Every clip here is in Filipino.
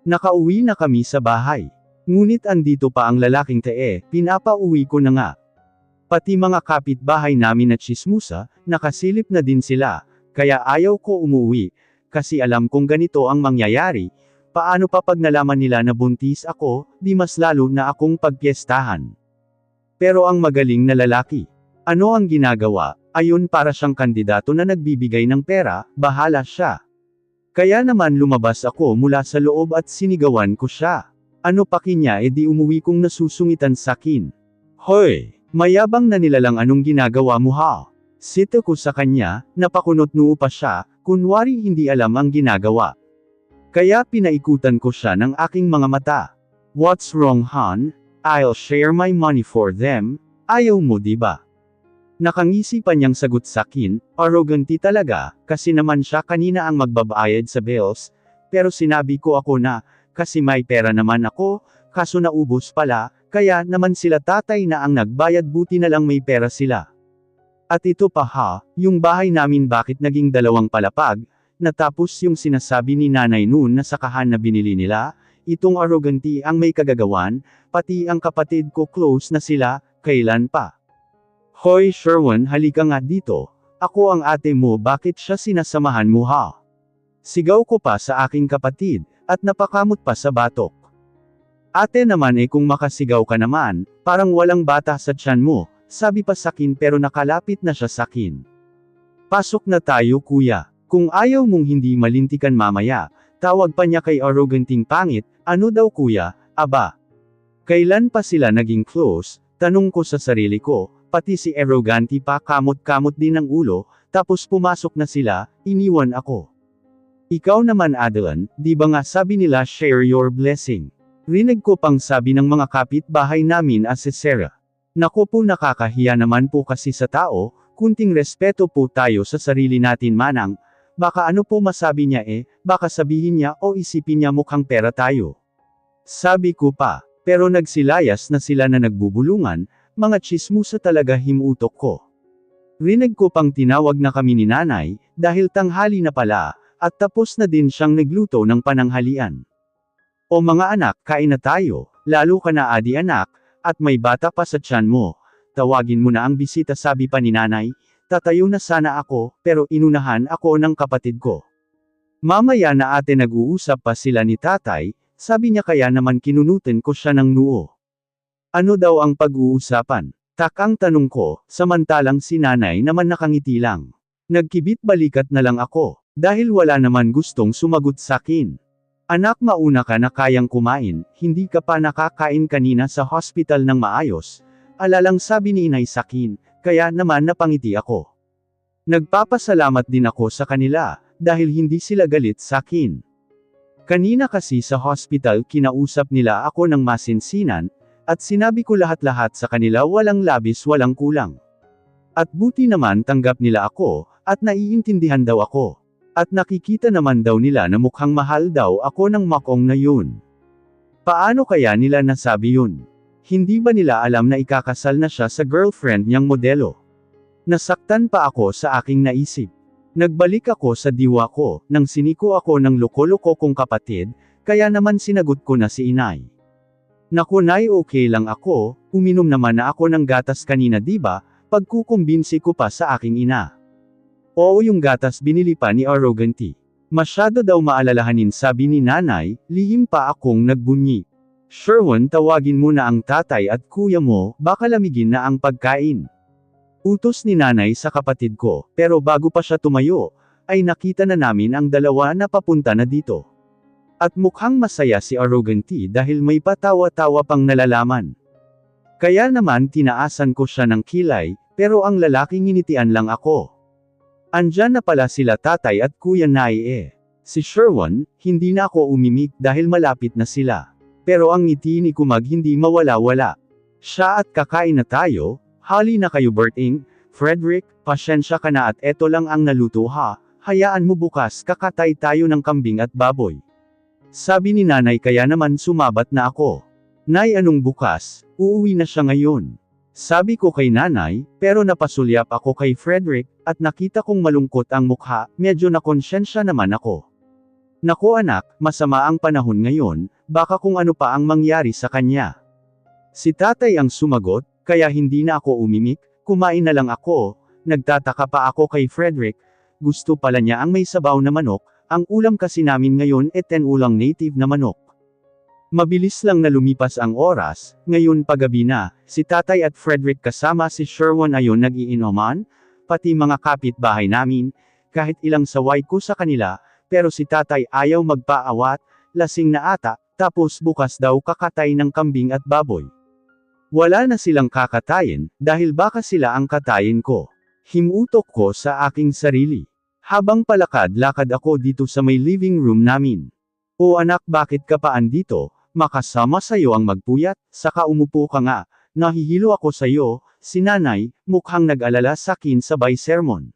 Nakauwi na kami sa bahay. Ngunit andito pa ang lalaking pinapauwi ko na nga. Pati mga kapitbahay namin na tsismusa, nakasilip na din sila, kaya ayaw ko umuwi, kasi alam kong ganito ang mangyayari. Paano pa pag nalaman nila na buntis ako, di mas lalo na akong pagpiestahan. Pero ang magaling na lalaki, ano ang ginagawa? Ayun, para siyang kandidato na nagbibigay ng pera, bahala siya. Kaya naman lumabas ako mula sa loob at sinigawan ko siya. Ano paki niya, di umuwi kong nasusungitan sakin. Hoy! Mayabang na nilalang, anong ginagawa mo ha? Sito ko sa kanya, napakunot noo pa siya, kunwari hindi alam ang ginagawa. Kaya pinaikutan ko siya ng aking mga mata. What's wrong, hon? I'll share my money for them. Ayaw mo diba? Nakangisi pa niyang sagot sakin, arroganti talaga, kasi naman siya kanina ang magbabayad sa bills, pero sinabi ko ako na, kasi may pera naman ako, kaso naubos pala, kaya naman sila tatay na ang nagbayad, buti na lang may pera sila. At ito pa ha, yung bahay namin bakit naging 2 palapag, natapos yung sinasabi ni nanay noon na sakahan na binili nila, itong arroganti ang may kagagawan, pati ang kapatid ko close na sila, kailan pa? Hoy Sherwin, halika nga dito, ako ang ate mo, bakit siya sinasamahan mo ha? Sigaw ko pa sa aking kapatid, at napakamot pa sa batok. Ate naman, kung makasigaw ka naman, parang walang bata sa tiyan mo, sabi pa sakin, pero nakalapit na siya sakin. Pasok na tayo kuya, kung ayaw mong hindi malintikan mamaya, tawag pa niya kay arroganting pangit, ano daw kuya, aba? Kailan pa sila naging close, tanong ko sa sarili ko, pati si arroganti pa kamot-kamot din ang ulo, tapos pumasok na sila, iniwan ako. Ikaw naman Adeline, di ba nga sabi nila share your blessing? Rinig ko pang sabi ng mga kapitbahay namin si Sarah. Naku po, nakakahiya naman po kasi sa tao, kunting respeto po tayo sa sarili natin manang, baka ano po masabi niya baka sabihin niya o isipin niya mukhang pera tayo. Sabi ko pa, pero nagsilayas na sila na nagbubulungan, mga tsismusa talaga, himutok ko. Rinig ko pang tinawag na kami ni nanay, dahil tanghali na pala, at tapos na din siyang nagluto ng pananghalian. O mga anak, kain na tayo, lalo ka na adi anak, at may bata pa sa tiyan mo. Tawagin mo na ang bisita, sabi pa ni nanay. Tatayo na sana ako, pero inunahan ako ng kapatid ko. Mamaya na ate, nag-uusap pa sila ni tatay, sabi niya, kaya naman kinunutin ko siya ng noo. Ano daw ang pag-uusapan? Takang tanong ko, samantalang si nanay naman nakangiti lang. Nagkibit balikat na lang ako, dahil wala naman gustong sumagot sakin. Anak, mauna ka na, kayang kumain, hindi ka pa nakakain kanina sa hospital ng maayos, alalang sabi ni inay sakin, kaya naman napangiti ako. Nagpapasalamat din ako sa kanila, dahil hindi sila galit sakin. Kanina kasi sa hospital kinausap nila ako ng masinsinan, at sinabi ko lahat-lahat sa kanila, walang labis walang kulang. At buti naman tanggap nila ako, at naiintindihan daw ako. At nakikita naman daw nila na mukhang mahal daw ako ng makong na yun. Paano kaya nila nasabi yun? Hindi ba nila alam na ikakasal na siya sa girlfriend niyang modelo? Nasaktan pa ako sa aking naisip. Nagbalik ako sa diwa ko, nang siniko ako ng loko-loko kong kapatid, kaya naman sinagot ko na si inay. Naku nay, okay lang ako, uminom naman na ako ng gatas kanina diba, pagkukumbinsi ko pa sa aking ina. Oo, yung gatas binili pa ni arroganti. Masyado daw maalalahanin, sabi ni nanay, lihim pa akong nagbunyi. Sherwin, tawagin mo na ang tatay at kuya mo, baka lamigin na ang pagkain. Utos ni nanay sa kapatid ko, pero bago pa siya tumayo, ay nakita na namin ang dalawa na papunta na dito. At mukhang masaya si arroganti dahil may patawa-tawa pang nalalaman. Kaya naman tinaasan ko siya ng kilay, pero ang lalaking nginitian lang ako. Andyan na pala sila tatay at kuya Nay. Si Sherwin, hindi na ako umimik dahil malapit na sila. Pero ang ngiti ni Kumag hindi mawala-wala. Siya at kakain na tayo, hali na kayo Berting, Frederick, pasensya ka na at eto lang ang naluto ha, hayaan mo bukas kakatay tayo ng kambing at baboy. Sabi ni nanay, kaya naman sumabat na ako. Nay, anong bukas, uuwi na siya ngayon. Sabi ko kay nanay, pero napasulyap ako kay Frederick, at nakita kong malungkot ang mukha, medyo nakonsensya naman ako. Naku anak, masama ang panahon ngayon, baka kung ano pa ang mangyari sa kanya. Si tatay ang sumagot, kaya hindi na ako umimik, kumain na lang ako. Nagtataka pa ako kay Frederick, gusto pala niya ang may sabaw na manok, ang ulam kasi namin ngayon ulang native na manok. Mabilis lang na lumipas ang oras, ngayon paggabi na, si tatay at Frederick kasama si Sherwin ayon nag-iinuman, pati mga kapitbahay namin, kahit ilang saway ko sa kanila, pero si tatay ayaw magpaawat, lasing na ata, tapos bukas daw kakatay ng kambing at baboy. Wala na silang kakatayin, dahil baka sila ang katayin ko. Himutok ko sa aking sarili. Habang palakad-lakad ako dito sa may living room namin. O anak, bakit ka pa andito? Makasama sayo ang magpuyat, saka umupo ka nga, nahihilo ako sayo, si nanay, mukhang nag-alala sakin sabay sermon.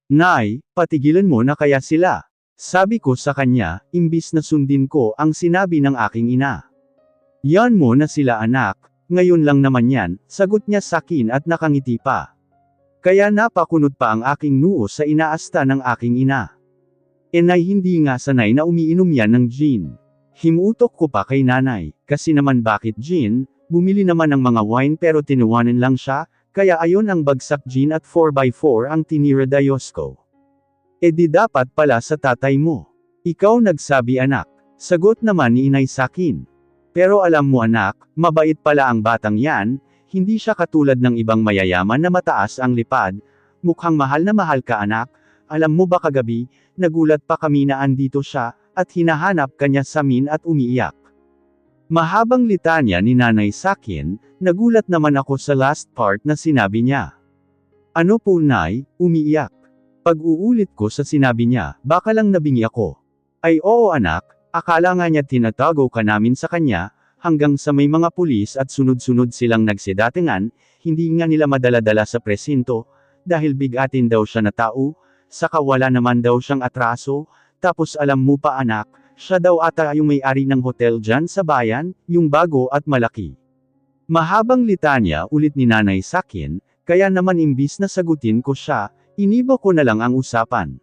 Nay, patigilan mo na kaya sila. Sabi ko sa kanya, imbis na sundin ko ang sinabi ng aking ina. Yan mo na sila anak, ngayon lang naman yan, sagot niya sakin at nakangiti pa. Kaya napakunot pa ang aking noo sa inaasta ng aking ina. Enay hindi nga sanay na umiinom yan ng gin. Himutok ko pa kay nanay, kasi naman bakit gin, bumili naman ng mga wine pero tinuwanan lang siya, kaya ayon ang bagsak gin at 4x4 ang tinira Diyosco. E di dapat pala sa tatay mo. Ikaw nagsabi anak, sagot naman ni inay sakin. Pero alam mo anak, mabait pala ang batang yan, hindi siya katulad ng ibang mayayaman na mataas ang lipad, mukhang mahal na mahal ka anak, alam mo ba kagabi, nagulat pa kami na andito siya, at hinahanap kanya samin at umiiyak. Mahabang litanya ni nanay sakin, nagulat naman ako sa last part na sinabi niya. Ano po nay, umiiyak? Pag-uulit ko sa sinabi niya, baka lang nabingi ako. Ay oo anak, akala nga niya tinatago ka namin sa kanya, hanggang sa may mga pulis at sunod-sunod silang nagsidatingan, hindi nga nila madala-dala sa presinto, dahil bigatin daw siya na tao, saka wala naman daw siyang atraso, tapos alam mo pa anak, siya daw ata yung may-ari ng hotel dyan sa bayan, yung bago at malaki. Mahabang litanya ulit ni nanay sakin, kaya naman imbis na sagutin ko siya, iniba ko na lang ang usapan.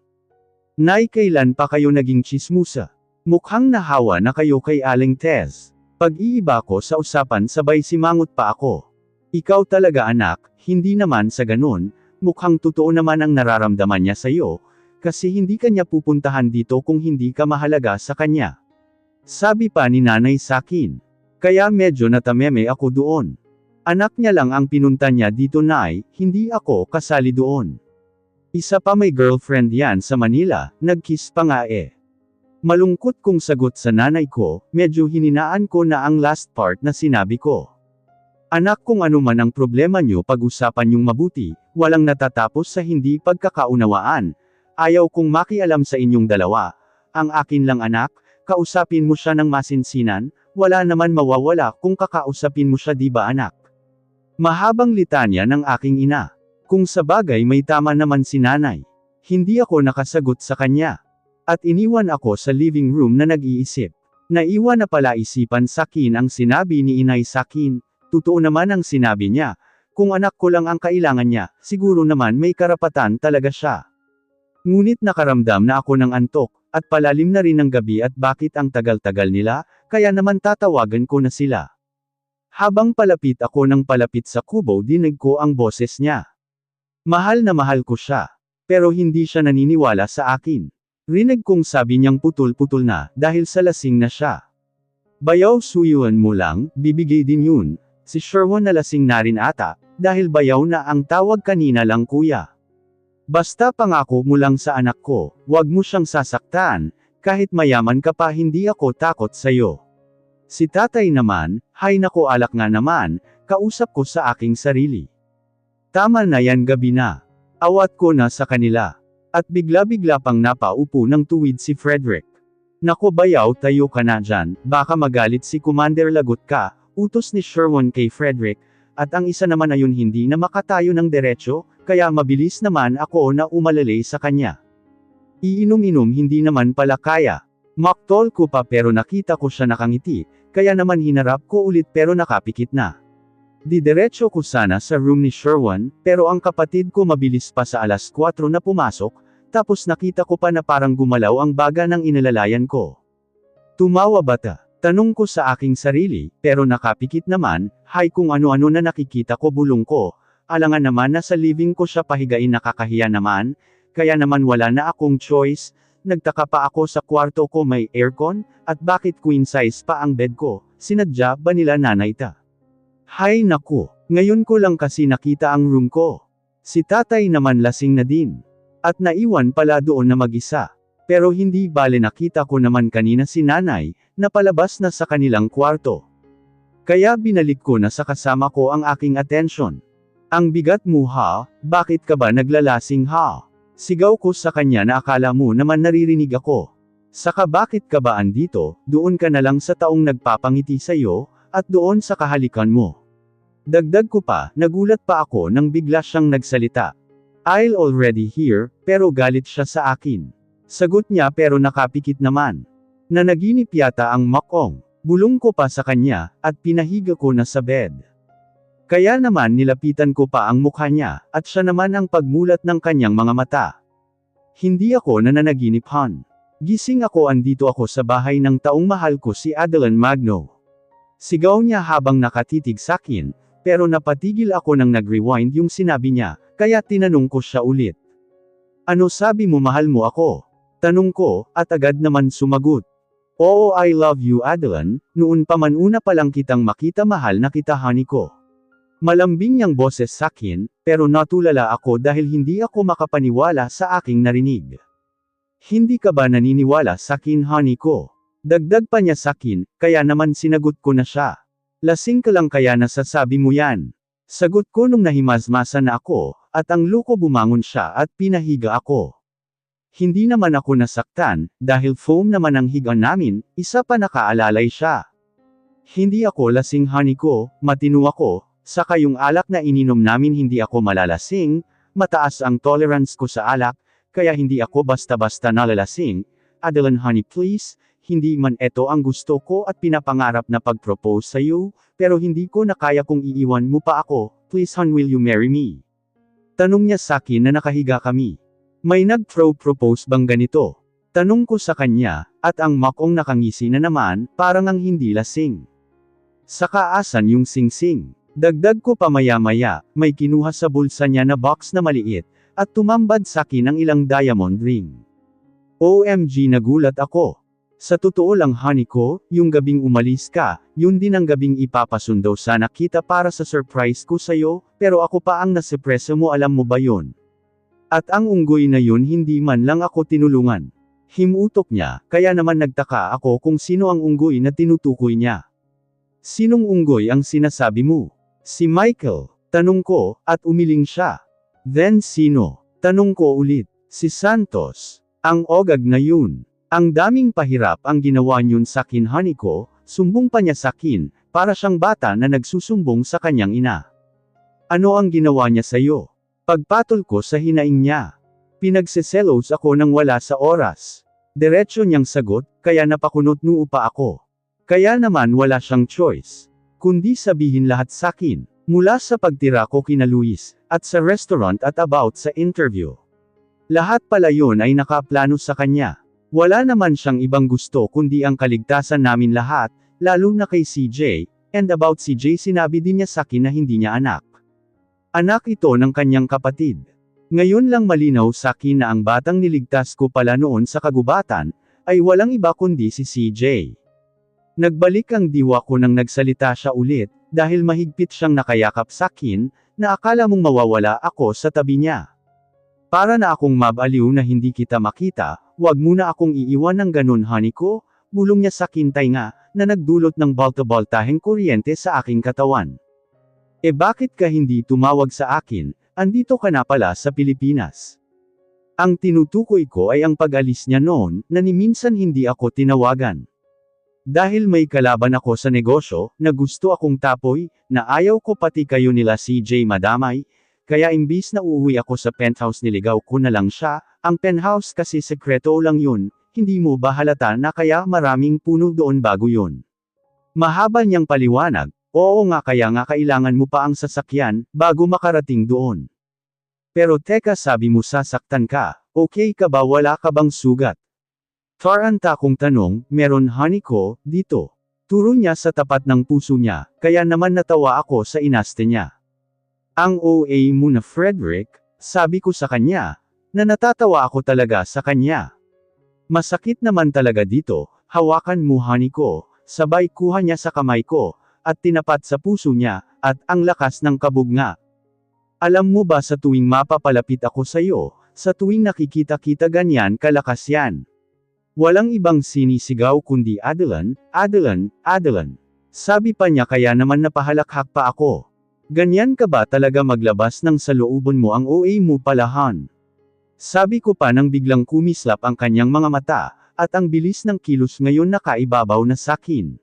Nay, kailan pa kayo naging chismusa? Mukhang nahawa na kayo kay Aling Tez. Pag-iiba ko sa usapan sabay simangot pa ako. Ikaw talaga anak, hindi naman sa ganun, mukhang totoo naman ang nararamdaman niya sa'yo, kasi hindi kanya pupuntahan dito kung hindi ka mahalaga sa kanya. Sabi pa ni nanay sakin. Kaya medyo natameme ako doon. Anak niya lang ang pinunta niya dito nay, hindi ako kasali doon. Isa pa may girlfriend yan sa Manila, nag-kiss pa nga eh. Malungkot kong sagot sa nanay ko, medyo hininaan ko na ang last part na sinabi ko. Anak, kung ano man ang problema nyo pag-usapan yung mabuti, walang natatapos sa hindi pagkakaunawaan. Ayaw kong makialam sa inyong dalawa. Ang akin lang anak, kausapin mo siya ng masinsinan, wala naman mawawala kung kakausapin mo siya, di ba anak? Mahabang litanya ng aking ina. Kung sa bagay may tama naman si nanay. Hindi ako nakasagot sa kanya. At iniwan ako sa living room na nag-iisip. Naiwan na pala isipan sakin ang sinabi ni inay sakin. Totoo naman ang sinabi niya. Kung anak ko lang ang kailangan niya, siguro naman may karapatan talaga siya. Ngunit nakaramdam na ako ng antok, at palalim na rin ang gabi at bakit ang tagal-tagal nila, kaya naman tatawagan ko na sila. Habang palapit ako ng palapit sa kubo, dinig ko ang boses niya. Mahal na mahal ko siya. Pero hindi siya naniniwala sa akin. Rinig kong sabi niyang putol-putol na, dahil sa lasing na siya. Bayaw, suyuan mo lang, bibigay din yun. Si Sherwin na lasing na rin ata, dahil bayaw na ang tawag kanina lang kuya. Basta pangako mo lang sa anak ko, wag mo siyang sasaktan, kahit mayaman ka pa hindi ako takot sa'yo. Si tatay naman, hay nako alak nga naman, kausap ko sa aking sarili. Tama na yan, gabi na. Awat ko na sa kanila. At bigla-bigla pang napaupo ng tuwid si Frederick. Nako bayaw, tayo ka na dyan, baka magalit si Commander, lagot ka, utos ni Sherwin kay Frederick, at ang isa naman ayun hindi na makatayo ng diretsyo, kaya mabilis naman ako na umalalay sa kanya. Iinom-inom hindi naman pala kaya. Maktol ko pa pero nakita ko siya nakangiti, kaya naman hinarap ko ulit pero nakapikit na. Didiretso ko sana sa room ni Sherwin, pero ang kapatid ko mabilis pa sa alas 4 na pumasok, Tapos nakita ko pa na parang gumalaw ang baga ng inalalayan ko. Tumawa ba ta? Tanong ko sa aking sarili, pero nakapikit naman, hay kung ano-ano na nakikita ko bulong ko. Alangan naman na sa living ko siya pahigain nakakahiya naman, kaya naman wala na akong choice. Nagtaka pa ako sa kwarto ko may aircon, at bakit queen size pa ang bed ko, sinadya ba nila nanay ta? Hay naku, ngayon ko lang kasi nakita ang room ko. Si tatay naman lasing na din. At naiwan pala doon na mag-isa. Pero hindi bale nakita ko naman kanina si nanay, na palabas na sa kanilang kwarto. Kaya binalik ko na sa kasama ko ang aking atensyon. Ang bigat mo ha, bakit ka ba naglalasing ha? Sigaw ko sa kanya na akala mo naman naririnig ako. Saka bakit ka ba andito, doon ka na lang sa taong nagpapangiti sa'yo, at doon sa kahalikan mo. Dagdag ko pa, nagulat pa ako nang bigla siyang nagsalita. I'll already here, pero galit siya sa akin. Sagot niya pero nakapikit naman. Nanaginip yata ang makong. Bulong ko pa sa kanya, at pinahiga ko na sa bed. Kaya naman nilapitan ko pa ang mukha niya, at siya naman ang pagmulat ng kanyang mga mata. Hindi ako nananaginip Han. Gising ako andito ako sa bahay ng taong mahal ko si Adeline Magno. Sigaw niya habang nakatitig sakin, pero napatigil ako nang nag-rewind yung sinabi niya, kaya tinanong ko siya ulit. Ano sabi mo mahal mo ako? Tanong ko, at agad naman sumagot. Oo I love you Adeline, noon pa man una pa lang kitang makita mahal na kita honey ko. Malambing niyang boses sakin, pero natulala ako dahil hindi ako makapaniwala sa aking narinig. Hindi ka ba naniniwala sakin honey ko? Dagdag pa niya sakin, kaya naman sinagot ko na siya. Lasing ka lang kaya nasasabi mo yan. Sagot ko nung nahimasmasa na ako, at ang loko bumangon siya at pinahiga ako. Hindi naman ako nasaktan, dahil foam naman ang higa namin, isa pa nakaalalay siya. Hindi ako lasing honey ko, matino ako. Saka yung alak na ininom namin hindi ako malalasing, mataas ang tolerance ko sa alak, kaya hindi ako basta-basta nalalasing. Adeline honey please, hindi man eto ang gusto ko at pinapangarap na pag-propose sa'yo, pero hindi ko na kaya kung iiwan mo pa ako, please hon will you marry me? Tanong niya sakin na nakahiga kami. May nag-propose bang ganito? Tanong ko sa kanya, at ang makong nakangisi na naman, parang ang hindi lasing. Saka asan yung sing-sing? Dagdag ko pa maya-maya, may kinuha sa bulsa niya na box na maliit, at tumambad sakin ang ilang diamond ring. OMG nagulat ako. Sa totoo lang honey ko, yung gabing umalis ka, yun din ang gabing ipapasundo sana kita para sa surprise ko sa'yo, pero ako pa ang nasepresa mo alam mo ba yun? At ang unggoy na yun hindi man lang ako tinulungan. Himutok niya, kaya naman nagtaka ako kung sino ang unggoy na tinutukoy niya. Sinong unggoy ang sinasabi mo? Si Michael, tanong ko, at umiling siya. Then sino? Tanong ko ulit. Si Santos. Ang ogag na yun. Ang daming pahirap ang ginawa niyon sakin honey ko, sumbong pa niya sakin, para siyang bata na nagsusumbong sa kanyang ina. Ano ang ginawa niya sa'yo? Pagpatol ko sa hinaing niya. Pinagseselos ako nang wala sa oras. Diretso niyang sagot, kaya napakunot noo pa ako. Kaya naman wala siyang choice. Kundi sabihin lahat sakin, mula sa pagtira ko kina Luis, at sa restaurant at about sa interview. Lahat pala yun ay nakaplano sa kanya. Wala naman siyang ibang gusto kundi ang kaligtasan namin lahat, lalo na kay CJ, and about CJ sinabi din niya sakin na hindi niya anak. Anak ito ng kanyang kapatid. Ngayon lang malinaw sakin na ang batang niligtas ko pala noon sa kagubatan, ay walang iba kundi si CJ. Nagbalik ang diwa ko nang nagsalita siya ulit, dahil mahigpit siyang nakayakap sakin, na akala mong mawawala ako sa tabi niya. Para na akong mabaliw na hindi kita makita, wag muna akong iiwan ng ganun honey ko, bulong niya sakin tainga, na nagdulot ng balta-baltaheng kuryente sa aking katawan. Bakit ka hindi tumawag sa akin, andito ka na pala sa Pilipinas? Ang tinutukoy ko ay ang pag-alis niya noon, na ni minsan hindi ako tinawagan. Dahil may kalaban ako sa negosyo, na gusto akong tapoy, na ayaw ko pati kayo nila CJ madamay, kaya imbis na uuwi ako sa penthouse niligaw ko na lang siya, ang penthouse kasi sekreto lang yun, hindi mo ba halata na kaya maraming puno doon bago yun? Mahaba niyang paliwanag, oo nga kaya nga kailangan mo pa ang sasakyan, bago makarating doon. Pero teka sabi mo sasaktan ka, Okay ka ba, wala ka bang sugat? Taranta kong tanong, meron honey ko, dito. Turo niya sa tapat ng puso niya, kaya naman natawa ako sa inaste niya. Ang OA mo na Frederick, sabi ko sa kanya, na natatawa ako talaga sa kanya. Masakit naman talaga dito, hawakan mo honey ko, sabay kuha niya sa kamay ko, at tinapat sa puso niya, at ang lakas ng kabog nga. Alam mo ba sa tuwing mapapalapit ako sa iyo, sa tuwing nakikita-kita ganyan kalakas yan. Walang ibang sinisigaw kundi Adelan, Adelan, Adelan. Sabi pa niya kaya naman napahalakhak pa ako. Ganyan ka ba talaga maglabas ng salooban mo ang OA mo palahan? Sabi ko pa nang biglang kumislap ang kanyang mga mata, at ang bilis ng kilos ngayon nakaibabaw na sakin.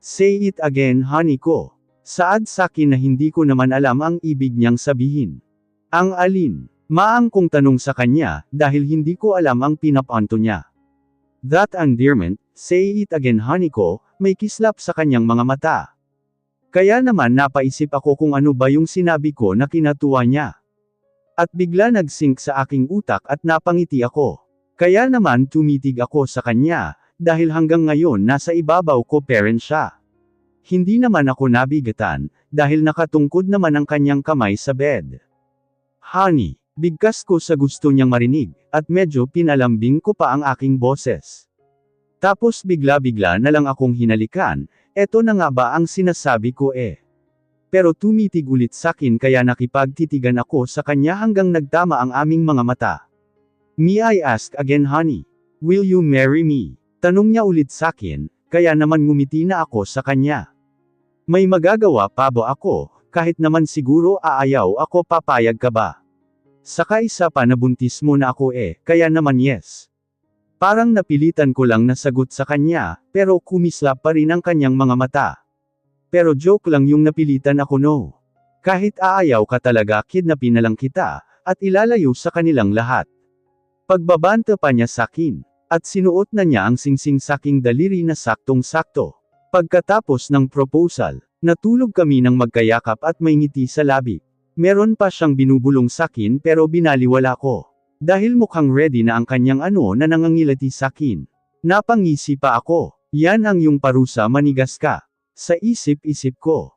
Say it again honey ko. Saad sakin na hindi ko naman alam ang ibig niyang sabihin. Ang alin? Maang kong tanong sa kanya, dahil hindi ko alam ang pinapanto niya. That endearment, say it again honey ko, may kislap sa kanyang mga mata. Kaya naman napaisip ako kung ano ba yung sinabi ko na kinatuwa niya. At bigla nag-sync sa aking utak at napangiti ako. Kaya naman tumitig ako sa kanya, dahil hanggang ngayon nasa ibabaw ko parent siya. Hindi naman ako nabigatan, dahil nakatungkod naman ang kanyang kamay sa bed. Honey. Bigkas ko sa gusto niyang marinig, at medyo pinalambing ko pa ang aking boses. Tapos bigla-bigla na lang akong hinalikan, eto na nga ba ang sinasabi ko eh. Pero tumitig ulit sakin kaya nakipagtitigan ako sa kanya hanggang nagtama ang aming mga mata. May I ask again honey? Will you marry me? Tanong niya ulit sakin, kaya naman ngumiti na ako sa kanya. May magagawa pa ba ako, kahit naman siguro aayaw ako papayag ka ba? Saka isa pa nabuntis mo na ako eh, kaya naman yes. Parang napilitan ko lang nasagot sa kanya, pero kumislap pa rin ang kanyang mga mata. Pero joke lang yung napilitan ako no. Kahit aayaw ka talaga kidnapin na lang kita, at ilalayo sa kanilang lahat. Pagbabanta pa niya sakin, at sinuot na niya ang singsing saking daliri na saktong-sakto. Pagkatapos ng proposal, natulog kami ng magkayakap at may ngiti sa labi. Meron pa siyang binubulong sakin pero binaliwala ko. Dahil mukhang ready na ang kanyang ano na nangangilati sakin. Napangisi pa ako. Yan ang yung parusa manigas ka. Sa isip-isip ko.